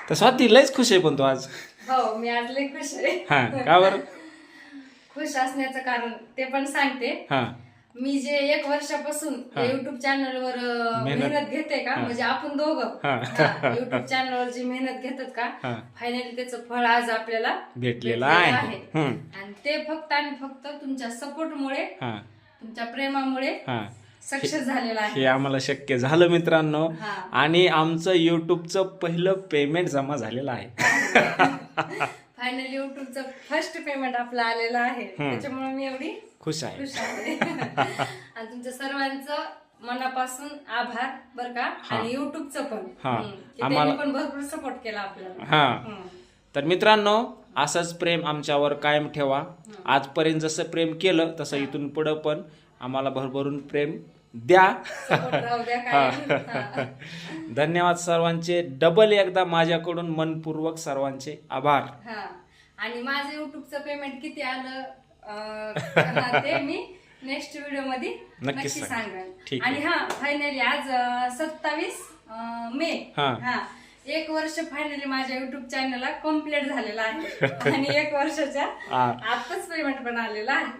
तर स्वाती लयच खुश आहे पण तू आज. हो मी आज लय खुश आहे. हा का बरं? खुश असण्याचं कारण ते पण सांगते. हा मी जे 1 वर्षापासून युट्यूब चॅनलवर मेहनत घेते का, म्हणजे आपण दोघं युट्यूब चॅनलवर जी मेहनत घेतात का, फायनली त्याचं फळ आज आपल्याला भेटलेलं आहे. आणि ते फक्त आणि फक्त तुमच्या सपोर्टमुळे, तुमच्या प्रेमामुळे सक्सेस झालेला आहे. हे आम्हाला शक्य झालं मित्रांनो. आणि आमचं युट्यूबचं पहिलं पेमेंट जमा झालेलं आहे. फायनली युट्यूबचं फर्स्ट पेमेंट आपलं आलेलं आहे. त्याच्यामुळे मी एवढी खुश आहे. आणि तुमच्या सर्वांचं मनापासून आभार बर का. आणि युट्यूबचं पण त्यांनी पण भरपूर सपोर्ट केला आपल्याला. तर मित्रांनो असंच प्रेम आमच्यावर कायम ठेवा. आजपर्यंत जसं प्रेम केलं तसं इथून पुढं पण आम्हाला भरभरून प्रेम द्या. धन्यवाद सर्वांचे. डबल एकदा माझ्याकडून मनपूर्वक सर्वांचे आभार. आणि माझं युट्यूबचं पेमेंट किती आलं ते मी नेक्स्ट व्हिडिओ मध्ये नक्की सांगेन. आणि फायनली आज 27 मे 1 वर्ष फायनली माझ्या युट्यूब चॅनलला कम्प्लीट झालेला आहे. आणि 1 वर्षाच्या आताच पेमेंट पण आलेला आहे.